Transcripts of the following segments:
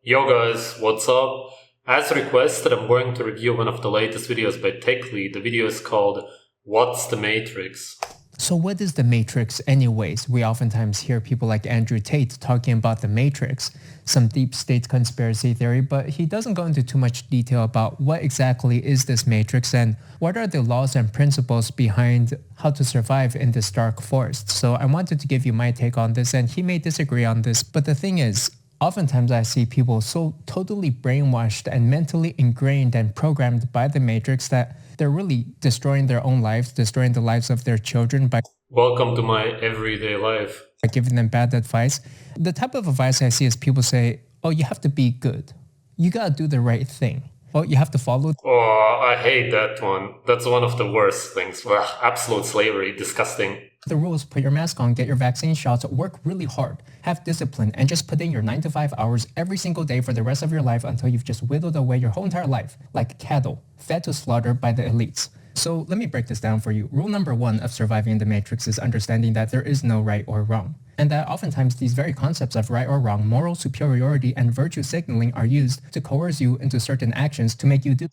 Yo guys, what's up? As requested, I'm going to review one of the latest videos by Techlead. The video is called What's the Matrix? So what is the Matrix anyways? We oftentimes hear people like Andrew Tate talking about the Matrix, some deep state conspiracy theory, but he doesn't go into too much detail about what exactly is this Matrix and what are the laws and principles behind how to survive in this dark forest. So I wanted to give you my take on this, and he may disagree on this, but the thing is, oftentimes I see people so totally brainwashed and mentally ingrained and programmed by the Matrix that they're really destroying their own lives, destroying the lives of their children by Welcome to my everyday life. giving them bad advice. The type of advice I see is people say, oh, you have to be good. You gotta do the right thing. Oh, you have to follow. Oh, I hate that one. That's one of the worst things. Well, absolute slavery, disgusting. The rules, put your mask on, get your vaccine shots, work really hard, have discipline, and just put in your 9 to 5 hours every single day for the rest of your life until you've just whittled away your whole entire life, like cattle, fed to slaughter by the elites. So let me break this down for you. Rule number 1 of surviving in the Matrix is understanding that there is no right or wrong, and that oftentimes these very concepts of right or wrong, moral superiority, and virtue signaling are used to coerce you into certain actions to make you do.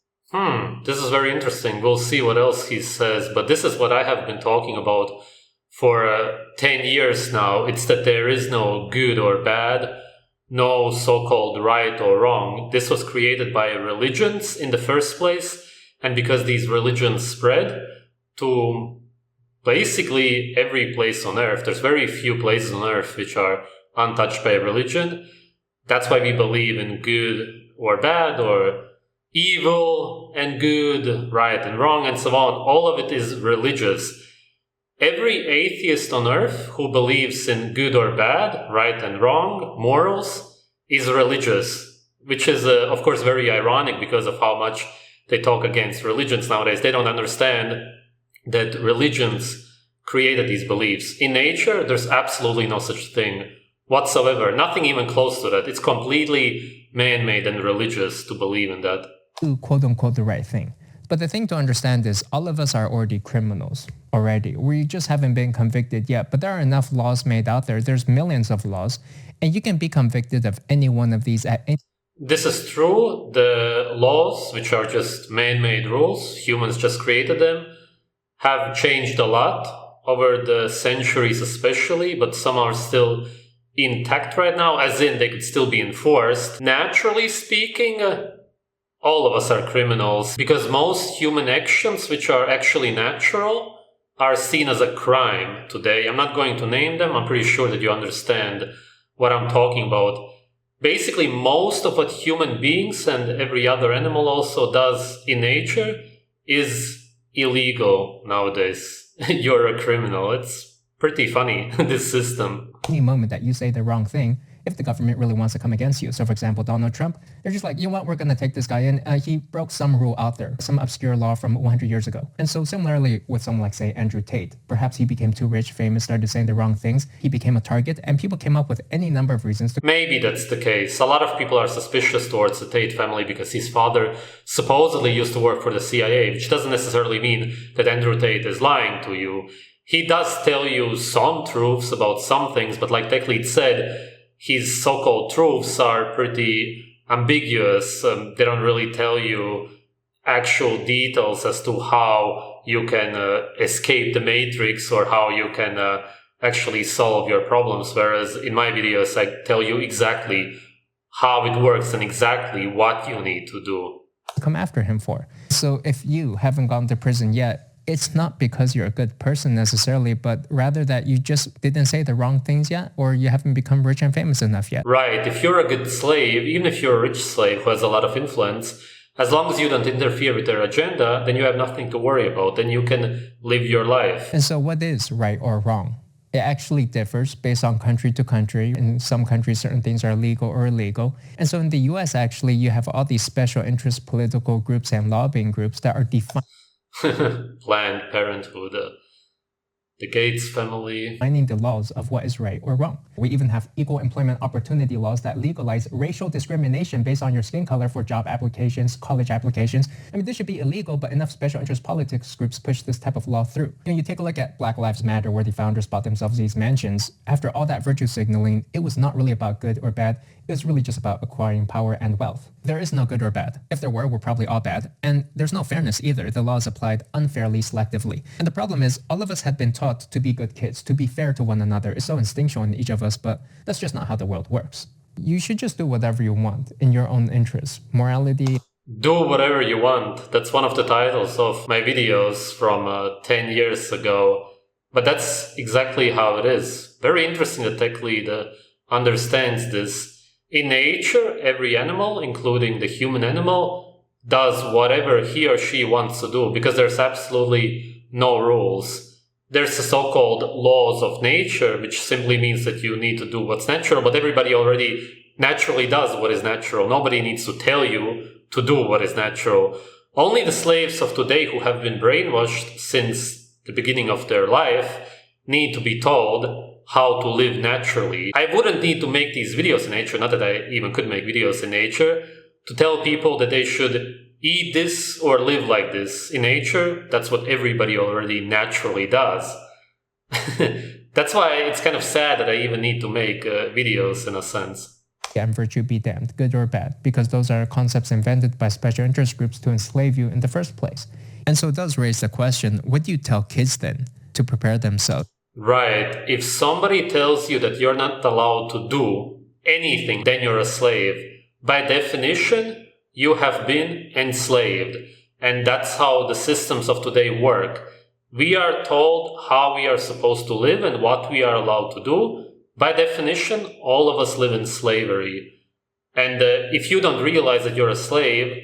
This is very interesting. We'll see what else he says, but this is what I have been talking about for 10 years now. It's that there is no good or bad, no so-called right or wrong. This was created by religions in the first place, and because these religions spread to basically every place on earth, there's very few places on earth which are untouched by religion. That's why we believe in good or bad, or evil and good, right and wrong, and so on. All of it is religious. Every atheist on earth who believes in good or bad, right and wrong, morals, is religious, which is, of course, very ironic because of how much they talk against religions nowadays. They don't understand that religions created these beliefs. In nature, there's absolutely no such thing whatsoever, nothing even close to that. It's completely man-made and religious to believe in that. Do quote-unquote the right thing. But the thing to understand is all of us are already criminals already. We just haven't been convicted yet, but there are enough laws made out there. There's millions of laws, and you can be convicted of any one of these at any. This is true. The laws, which are just man-made rules, humans just created them, have changed a lot over the centuries especially, but some are still intact right now, as in they could still be enforced. Naturally speaking, all of us are criminals, because most human actions which are actually natural are seen as a crime today. I'm not going to name them. I'm pretty sure that you understand what I'm talking about. Basically, most of what human beings and every other animal also does in nature is illegal nowadays. You're a criminal. It's pretty funny, this system. Any moment that you say the wrong thing, if the government really wants to come against you. So for example, Donald Trump, they're just like, you know what, we're going to take this guy in. He broke some rule out there, some obscure law from 100 years ago. And so similarly with someone like, say, Andrew Tate, perhaps he became too rich, famous, started saying the wrong things. He became a target, and people came up with any number of reasons to... Maybe that's the case. A lot of people are suspicious towards the Tate family because his father supposedly used to work for the CIA, which doesn't necessarily mean that Andrew Tate is lying to you. He does tell you some truths about some things, but like Techlead said, his so-called truths are pretty ambiguous. They don't really tell you actual details as to how you can escape the matrix or how you can actually solve your problems. Whereas in my videos, I tell you exactly how it works and exactly what you need to do. Come after him for. So if you haven't gone to prison yet, it's not because you're a good person necessarily, but rather that you just didn't say the wrong things yet, or you haven't become rich and famous enough yet. Right. If you're a good slave, even if you're a rich slave who has a lot of influence, as long as you don't interfere with their agenda, then you have nothing to worry about. Then you can live your life. And so what is right or wrong? It actually differs based on country to country. In some countries, certain things are legal or illegal. And so in the US, actually, you have all these special interest political groups and lobbying groups that are defined. Planned Parenthood. the Gates family. Finding the laws of what is right or wrong. We even have equal employment opportunity laws that legalize racial discrimination based on your skin color for job applications, college applications. I mean, this should be illegal, but enough special interest politics groups push this type of law through. You take a look at Black Lives Matter, where the founders bought themselves these mansions. After all that virtue signaling, it was not really about good or bad. It was really just about acquiring power and wealth. There is no good or bad. If there were, we're probably all bad. And there's no fairness either. The law is applied unfairly, selectively. And the problem is, all of us had been taught to be good kids, to be fair to one another. It's so instinctual in each of us, but that's just not how the world works. You should just do whatever you want in your own interests. Morality. Do whatever you want. That's one of the titles of my videos from 10 years ago. But that's exactly how it is. Very interesting that Techlead understands this. In nature, every animal, including the human animal, does whatever he or she wants to do because there's absolutely no rules. There's the so-called laws of nature, which simply means that you need to do what's natural, but everybody already naturally does what is natural. Nobody needs to tell you to do what is natural. Only the slaves of today who have been brainwashed since the beginning of their life need to be told how to live naturally. I wouldn't need to make these videos in nature, not that I even could make videos in nature, to tell people that they should eat this or live like this. In nature, that's what everybody already naturally does. That's why it's kind of sad that I even need to make videos in a sense. And virtue be damned, good or bad, because those are concepts invented by special interest groups to enslave you in the first place. And so it does raise the question, what do you tell kids then to prepare themselves? Right. If somebody tells you that you're not allowed to do anything, then you're a slave. By definition, you have been enslaved. And that's how the systems of today work. We are told how we are supposed to live and what we are allowed to do. By definition, all of us live in slavery. And if you don't realize that you're a slave,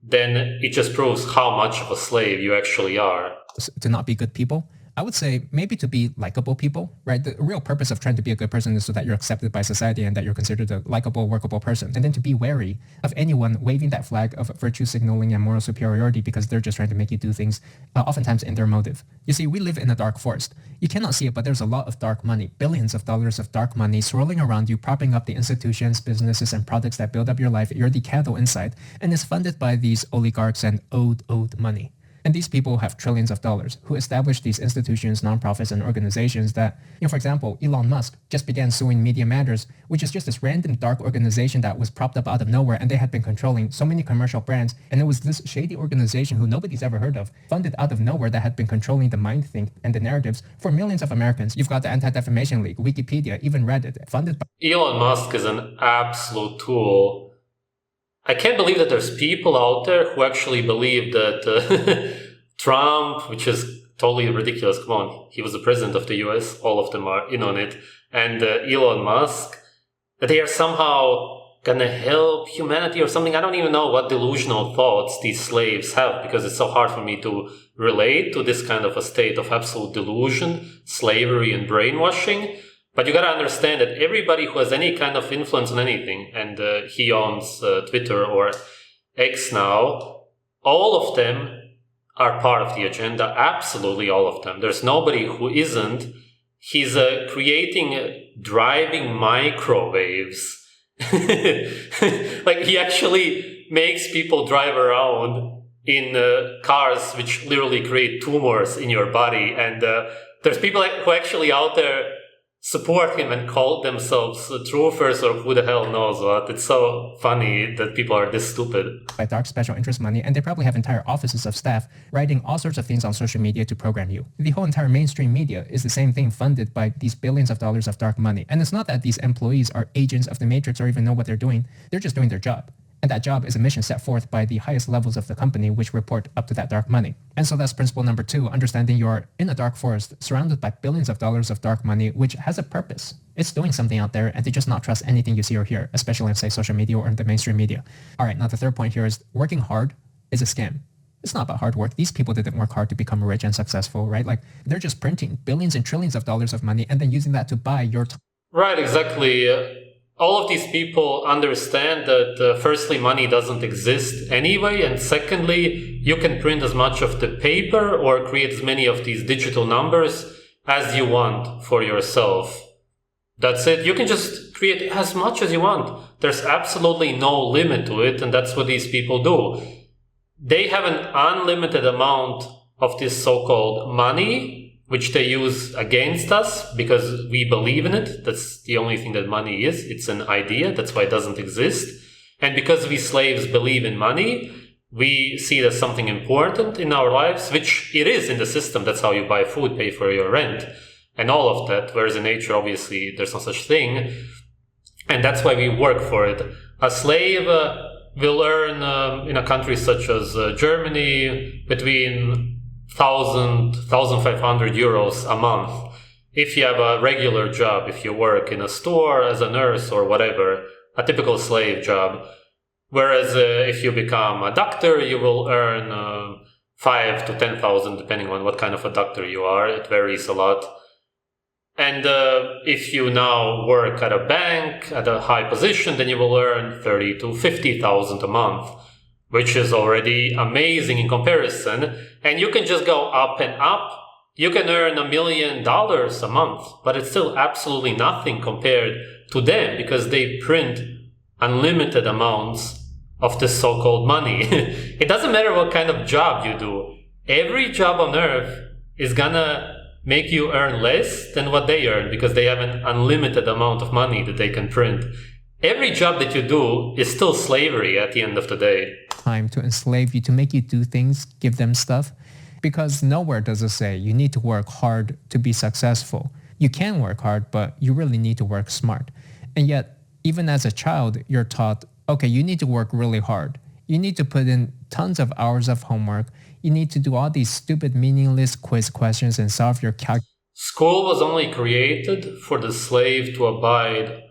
then it just proves how much of a slave you actually are. To not be good people? I would say maybe to be likable people, right? The real purpose of trying to be a good person is so that you're accepted by society and that you're considered a likable, workable person. And then to be wary of anyone waving that flag of virtue signaling and moral superiority because they're just trying to make you do things, oftentimes in their motive. You see, we live in a dark forest. You cannot see it, but there's a lot of dark money, billions of dollars of dark money swirling around you, propping up the institutions, businesses, and products that build up your life. You're the cattle inside, and it's funded by these oligarchs and owed money. And these people have trillions of dollars who established these institutions, nonprofits, and organizations that, for example, Elon Musk just began suing Media Matters, which is just this random dark organization that was propped up out of nowhere, and they had been controlling so many commercial brands. And it was this shady organization who nobody's ever heard of, funded out of nowhere, that had been controlling the mind think and the narratives for millions of Americans. You've got the Anti-Defamation League, Wikipedia, even Reddit, funded by Elon Musk is an absolute tool. I can't believe that there's people out there who actually believe that Trump, which is totally ridiculous, come on, he was the president of the US, all of them are in on it, and Elon Musk, that they are somehow gonna help humanity or something. I don't even know what delusional thoughts these slaves have, because it's so hard for me to relate to this kind of a state of absolute delusion, slavery, and brainwashing. But you gotta understand that everybody who has any kind of influence on anything, and he owns Twitter or X now, all of them are part of the agenda. Absolutely all of them. There's nobody who isn't. He's creating driving microwaves. Like, he actually makes people drive around in cars which literally create tumors in your body. And there's people who actually out there support him and call themselves truthers or who the hell knows what. It's so funny that people are this stupid. By dark special interest money, and they probably have entire offices of staff writing all sorts of things on social media to program you. The whole entire mainstream media is the same thing, funded by these billions of dollars of dark money. And it's not that these employees are agents of the Matrix or even know what they're doing. They're just doing their job. And that job is a mission set forth by the highest levels of the company, which report up to that dark money. And so that's principle number 2, understanding you're in a dark forest surrounded by billions of dollars of dark money, which has a purpose. It's doing something out there, and to just not trust anything you see or hear, especially in, say, social media or in the mainstream media. All right, now the third point here is working hard is a scam. It's not about hard work. These people didn't work hard to become rich and successful, right? Like, they're just printing billions and trillions of dollars of money and then using that to buy your time. Right, exactly. All of these people understand that firstly, money doesn't exist anyway, and secondly, you can print as much of the paper or create as many of these digital numbers as you want for yourself. That's it. You can just create as much as you want. There's absolutely no limit to it, and that's what these people do. They have an unlimited amount of this so-called money, which they use against us because we believe in it. That's the only thing that money is. It's an idea. That's why it doesn't exist. And because we slaves believe in money, we see it as something important in our lives, which it is in the system. That's how you buy food, pay for your rent, and all of that. Whereas in nature, obviously, there's no such thing. And that's why we work for it. A slave will earn in a country such as Germany between 1,500 euros a month. If you have a regular job, if you work in a store as a nurse or whatever, a typical slave job. Whereas if you become a doctor, you will earn 5 to 10,000, depending on what kind of a doctor you are. It varies a lot. And if you now work at a bank at a high position, then you will earn 30 to 50,000 a month, which is already amazing in comparison. And you can just go up and up. You can earn $1 million a month, but it's still absolutely nothing compared to them because they print unlimited amounts of this so-called money. It doesn't matter what kind of job you do. Every job on earth is gonna make you earn less than what they earn because they have an unlimited amount of money that they can print. Every job that you do is still slavery at the end of the day. Time to enslave you, to make you do things, give them stuff. Because nowhere does it say you need to work hard to be successful. You can work hard, but you really need to work smart. And yet, even as a child, you're taught, okay, you need to work really hard. You need to put in tons of hours of homework. You need to do all these stupid, meaningless quiz questions and solve your calculus. School was only created for the slave to abide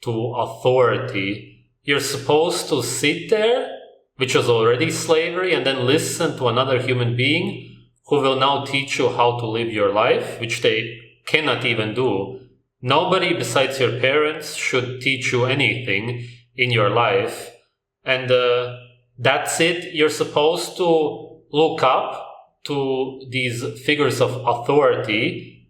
to authority. You're supposed to sit there, which was already slavery, and then listen to another human being who will now teach you how to live your life, which they cannot even do. Nobody besides your parents should teach you anything in your life. And that's it. You're supposed to look up to these figures of authority.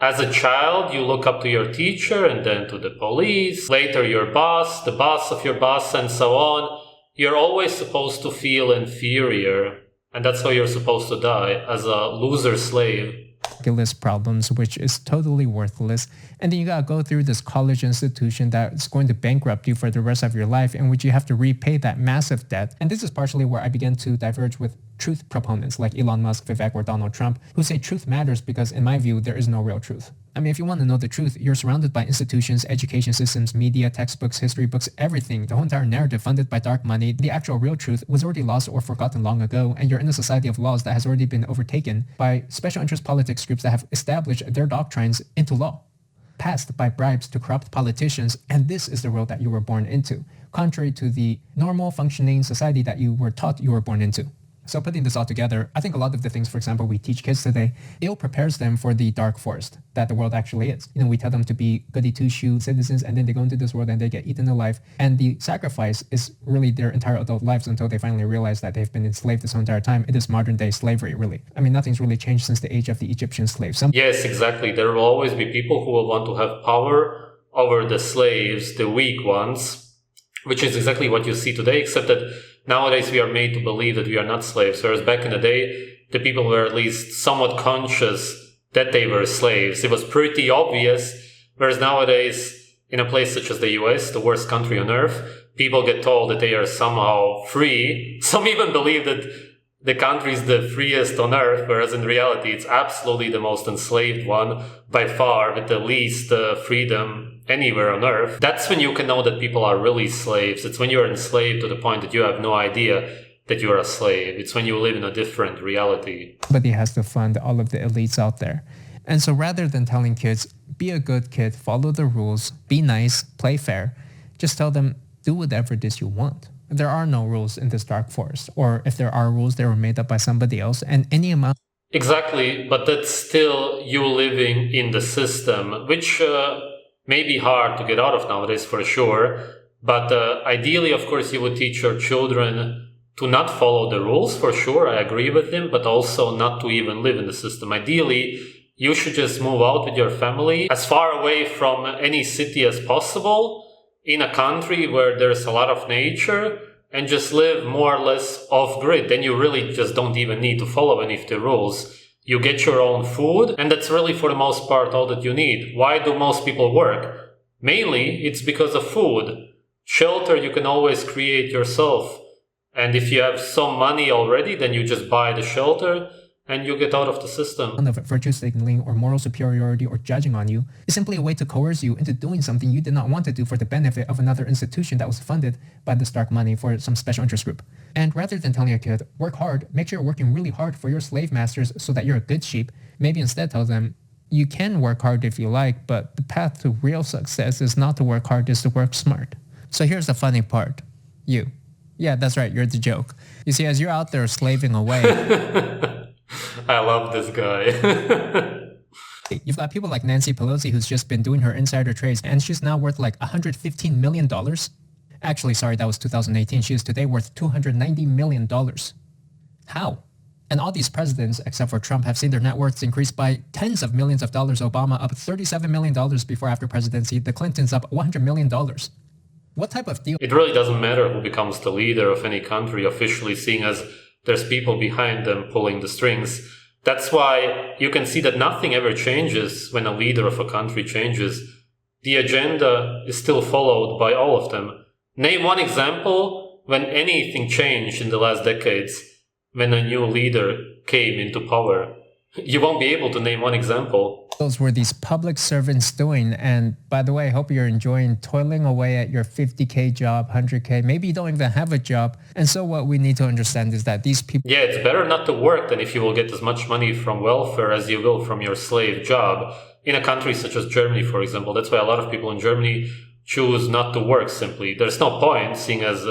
As a child, you look up to your teacher and then to the police, later your boss, the boss of your boss, and so on. You're always supposed to feel inferior, and that's how you're supposed to die, as a loser slave. Calculus problems, which is totally worthless. And then you gotta go through this college institution that's going to bankrupt you for the rest of your life, in which you have to repay that massive debt. And this is partially where I began to diverge with truth proponents like Elon Musk, Vivek, or Donald Trump, who say truth matters because, in my view, there is no real truth. I mean, if you want to know the truth, you're surrounded by institutions, education systems, media, textbooks, history books, everything. The whole entire narrative funded by dark money. The actual real truth was already lost or forgotten long ago, and you're in a society of laws that has already been overtaken by special interest politics groups that have established their doctrines into law, passed by bribes to corrupt politicians, and this is the world that you were born into, contrary to the normal functioning society that you were taught you were born into. So putting this all together, I think a lot of the things, for example, we teach kids today, ill prepares them for the dark forest that the world actually is. You know, we tell them to be goody two-shoe citizens, and then they go into this world and they get eaten alive. And the sacrifice is really their entire adult lives until they finally realize that they've been enslaved this whole entire time. It is modern day slavery, really. I mean, nothing's really changed since the age of the Egyptian slaves. Yes, exactly. There will always be people who will want to have power over the slaves, the weak ones, which is exactly what you see today, except that nowadays we are made to believe that we are not slaves, whereas back in the day, the people were at least somewhat conscious that they were slaves. It was pretty obvious, whereas nowadays, in a place such as the US, the worst country on earth, people get told that they are somehow free. Some even believe that the country is the freest on earth, whereas in reality, it's absolutely the most enslaved one by far, with the least freedom anywhere on earth. That's when you can know that people are really slaves. It's when you're enslaved to the point that you have no idea that you're a slave. It's when you live in a different reality. But he has to fund all of the elites out there. And so rather than telling kids, be a good kid, follow the rules, be nice, play fair, just tell them, do whatever it is you want. There are no rules in this dark forest. Or if there are rules, they were made up by somebody else, and any amount. Exactly, but that's still you living in the system, which may be hard to get out of nowadays for sure. But ideally, of course, you would teach your children to not follow the rules for sure. I agree with him, but also not to even live in the system. Ideally, you should just move out with your family as far away from any city as possible in a country where there's a lot of nature and just live more or less off grid. Then you really just don't even need to follow any of the rules. You get your own food, and that's really for the most part all that you need. Why do most people work? Mainly, it's because of food. Shelter you can always create yourself. And if you have some money already, then you just buy the shelter and you get out of the system. Of virtue signaling or moral superiority or judging on you is simply a way to coerce you into doing something you did not want to do for the benefit of another institution that was funded by this dark money for some special interest group. And rather than telling your kid, work hard, make sure you're working really hard for your slave masters so that you're a good sheep, maybe instead tell them, you can work hard if you like, but the path to real success is not to work hard, it's to work smart. So here's the funny part. You. Yeah, that's right, you're the joke. You see, as you're out there slaving away... I love this guy. You've got people like Nancy Pelosi, who's just been doing her insider trades, and she's now worth like $115 million. Actually, sorry, that was 2018. She is today worth $290 million. How? And all these presidents, except for Trump, have seen their net worths increase by tens of millions of dollars. Obama up $37 million before after presidency. The Clintons up $100 million. What type of deal? It really doesn't matter who becomes the leader of any country officially, seeing as there's people behind them pulling the strings. That's why you can see that nothing ever changes when a leader of a country changes. The agenda is still followed by all of them. Name one example when anything changed in the last decades, when a new leader came into power. You won't be able to name one example. Those were these public servants doing. And by the way, I hope you're enjoying toiling away at your 50K job, 100K. Maybe you don't even have a job. And so what we need to understand is that these people... Yeah, it's better not to work than if you will get as much money from welfare as you will from your slave job. In a country such as Germany, for example, that's why a lot of people in Germany choose not to work simply. There's no point, seeing as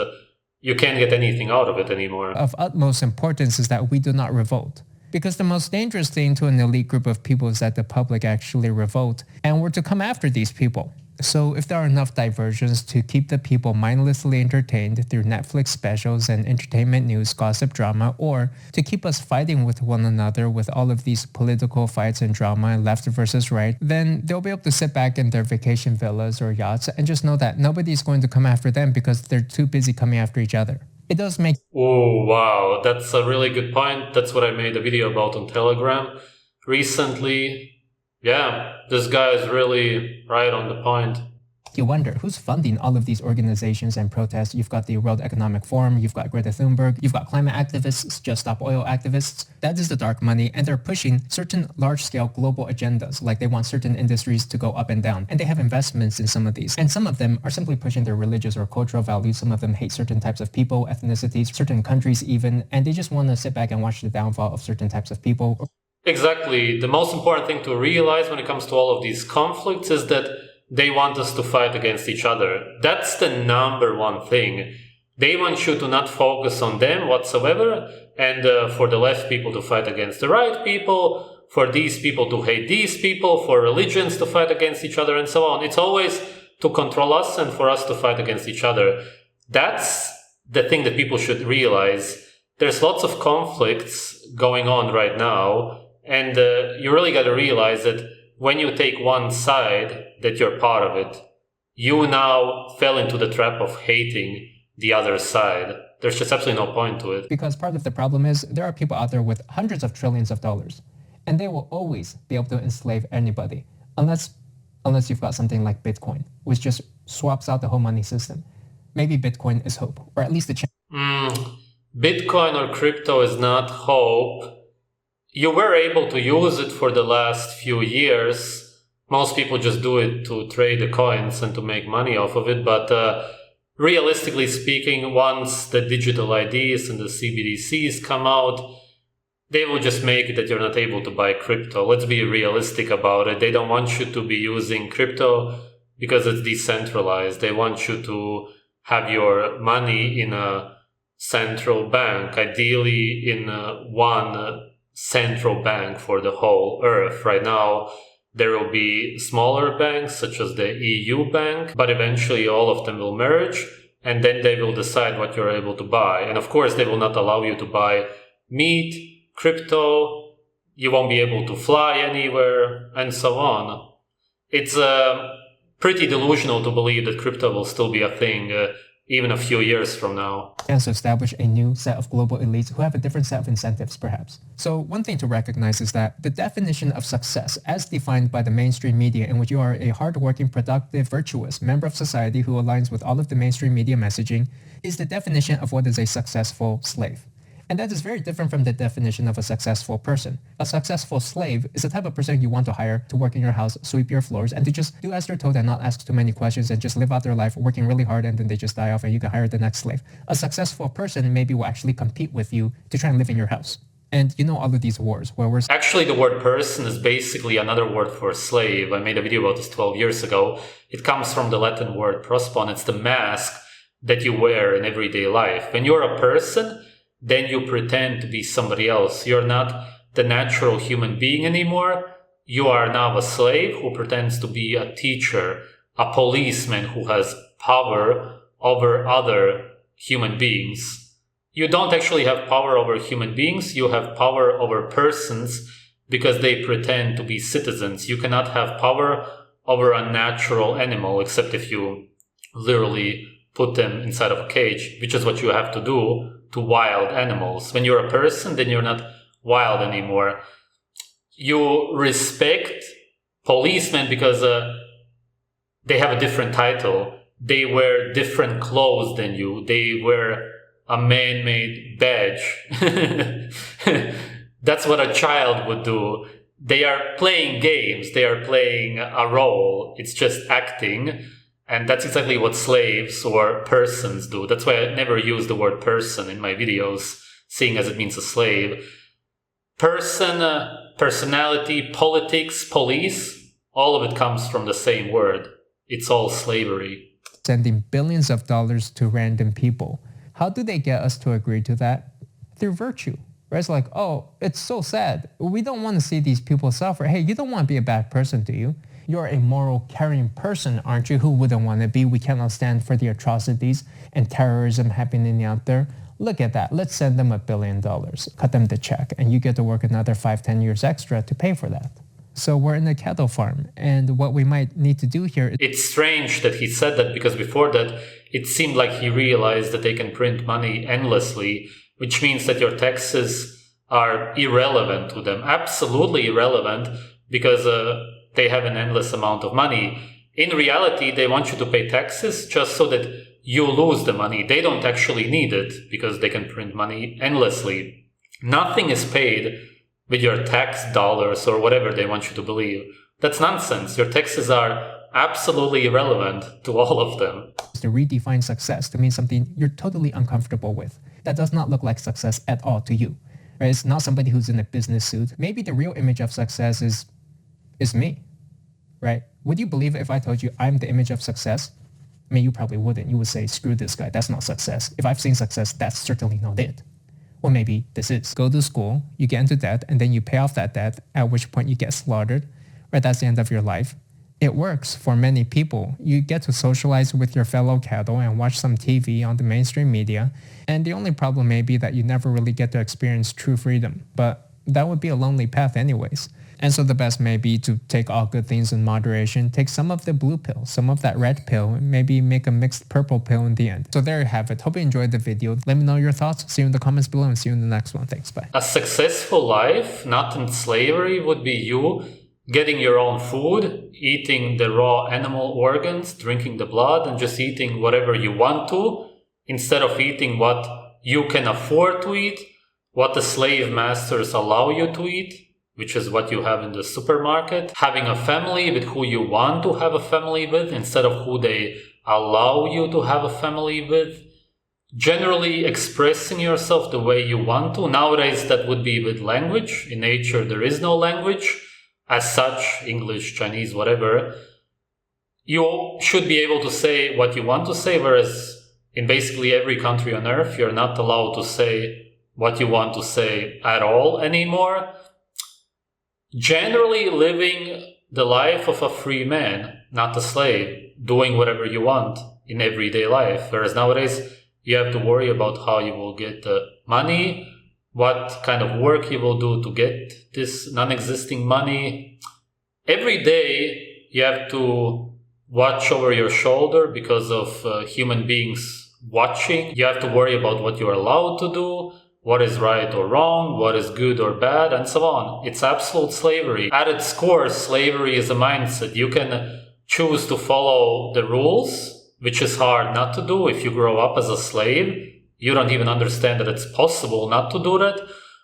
you can't get anything out of it anymore. Of utmost importance is that we do not revolt. Because the most dangerous thing to an elite group of people is that the public actually revolt, and we're to come after these people. So if there are enough diversions to keep the people mindlessly entertained through Netflix specials and entertainment news, gossip, drama, or to keep us fighting with one another with all of these political fights and drama, left versus right, then they'll be able to sit back in their vacation villas or yachts and just know that nobody's going to come after them because they're too busy coming after each other. It does make... Oh, wow. That's a really good point. That's what I made a video about on Telegram recently. Yeah, this guy is really right on the point. You wonder, who's funding all of these organizations and protests? You've got the World Economic Forum, you've got Greta Thunberg, you've got climate activists, Just Stop Oil activists. That is the dark money, and they're pushing certain large-scale global agendas, like they want certain industries to go up and down, and they have investments in some of these. And some of them are simply pushing their religious or cultural values. Some of them hate certain types of people, ethnicities, certain countries even, and they just want to sit back and watch the downfall of certain types of people. Exactly. The most important thing to realize when it comes to all of these conflicts is that they want us to fight against each other. That's the number one thing. They want you to not focus on them whatsoever, and for the left people to fight against the right people, for these people to hate these people, for religions to fight against each other, and so on. It's always to control us and for us to fight against each other. That's the thing that people should realize. There's lots of conflicts going on right now, and you really got to realize that when you take one side, that you're part of it, you now fell into the trap of hating the other side. There's just absolutely no point to it. Because part of the problem is there are people out there with hundreds of trillions of dollars, and they will always be able to enslave anybody, unless you've got something like Bitcoin, which just swaps out the whole money system. Maybe Bitcoin is hope, or at least a chance. Bitcoin or crypto is not hope. You were able to use it for the last few years. Most people just do it to trade the coins and to make money off of it. But realistically speaking, once the digital IDs and the CBDCs come out, they will just make it that you're not able to buy crypto. Let's be realistic about it. They don't want you to be using crypto because it's decentralized. They want you to have your money in a central bank, ideally in one central bank for the whole earth. Right now, there will be smaller banks such as the EU bank, but eventually all of them will merge, and then they will decide what you're able to buy. And of course, they will not allow you to buy meat, crypto, you won't be able to fly anywhere, and so on. It's pretty delusional to believe that crypto will still be a thing even a few years from now. And to establish a new set of global elites who have a different set of incentives, perhaps. So one thing to recognize is that the definition of success, as defined by the mainstream media, in which you are a hardworking, productive, virtuous member of society who aligns with all of the mainstream media messaging, is the definition of what is a successful slave. And that is very different from the definition of a successful person. A successful slave is the type of person you want to hire to work in your house, sweep your floors, and to just do as they're told and not ask too many questions and just live out their life working really hard, and then they just die off and you can hire the next slave. A successful person maybe will actually compete with you to try and live in your house. And you know all of these wars where we're... Actually, the word person is basically another word for slave. I made a video about this 12 years ago. It comes from the Latin word prospon. It's the mask that you wear in everyday life. When you're a person, then you pretend to be somebody else. You're not the natural human being anymore. You are now a slave who pretends to be a teacher, a policeman who has power over other human beings. You don't actually have power over human beings. You have power over persons because they pretend to be citizens. You cannot have power over a natural animal except if you literally put them inside of a cage, which is what you have to do to wild animals. When you're a person, then you're not wild anymore. You respect policemen because they have a different title. They wear different clothes than you. They wear a man-made badge. That's what a child would do. They are playing games. They are playing a role. It's just acting. And that's exactly what slaves or persons do. That's why I never use the word person in my videos, seeing as it means a slave. Person, personality, politics, police, all of it comes from the same word. It's all slavery. Sending billions of dollars to random people. How do they get us to agree to that? Through virtue. Right? It's like, oh, it's so sad. We don't want to see these people suffer. Hey, you don't want to be a bad person, do you? You're a moral, caring person, aren't you? Who wouldn't want to be? We cannot stand for the atrocities and terrorism happening out there. Look at that. Let's send them $1 billion. Cut them the check, and you get to work another 5-10 years extra to pay for that. So we're in a cattle farm, and what we might need to do here... It's strange that he said that, because before that, it seemed like he realized that they can print money endlessly, which means that your taxes are irrelevant to them. Absolutely irrelevant, because they have an endless amount of money. In reality, they want you to pay taxes just so that you lose the money. They don't actually need it because they can print money endlessly. Nothing is paid with your tax dollars or whatever they want you to believe. That's nonsense. Your taxes are absolutely irrelevant to all of them. To redefine success to mean something you're totally uncomfortable with. That does not look like success at all to you. Right? It's not somebody who's in a business suit. Maybe the real image of success is me, right? Would you believe it if I told you I'm the image of success? I mean, you probably wouldn't. You would say, screw this guy. That's not success. If I've seen success, that's certainly not it. Well, maybe this is. Go to school, you get into debt, and then you pay off that debt, at which point you get slaughtered, right? That's the end of your life. It works for many people. You get to socialize with your fellow cattle and watch some TV on the mainstream media. And the only problem may be that you never really get to experience true freedom. But that would be a lonely path anyways. And so the best may be to take all good things in moderation, take some of the blue pill, some of that red pill, and maybe make a mixed purple pill in the end. So there you have it. Hope you enjoyed the video. Let me know your thoughts. See you in the comments below and see you in the next one. Thanks. Bye. A successful life, not in slavery, would be you getting your own food, eating the raw animal organs, drinking the blood, and just eating whatever you want to, instead of eating what you can afford to eat, what the slave masters allow you to eat, which is what you have in the supermarket. Having a family with who you want to have a family with instead of who they allow you to have a family with. Generally expressing yourself the way you want to. Nowadays that would be with language. In nature there is no language as such, English, Chinese, whatever. You should be able to say what you want to say, whereas in basically every country on earth you're not allowed to say what you want to say at all anymore. Generally living the life of a free man, not a slave, doing whatever you want in everyday life. Whereas nowadays, you have to worry about how you will get the money, what kind of work he will do to get this non-existing money. Every day you have to watch over your shoulder because of human beings watching. You have to worry about what you're allowed to do, what is right or wrong, what is good or bad, and so on. It's absolute slavery. At its core, slavery is a mindset. You can choose to follow the rules, which is hard not to do if you grow up as a slave. You don't even understand that it's possible not to do that.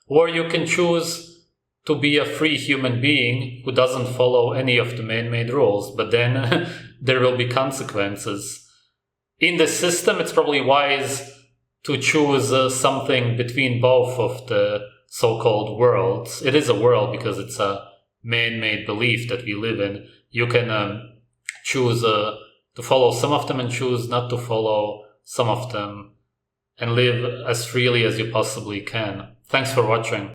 Or you can choose to be a free human being who doesn't follow any of the man-made rules, but then there will be consequences. In the system, it's probably wise to choose something between both of the so-called worlds. It is a world because it's a man-made belief that we live in. You can choose to follow some of them and choose not to follow some of them, and live as freely as you possibly can. Thanks for watching.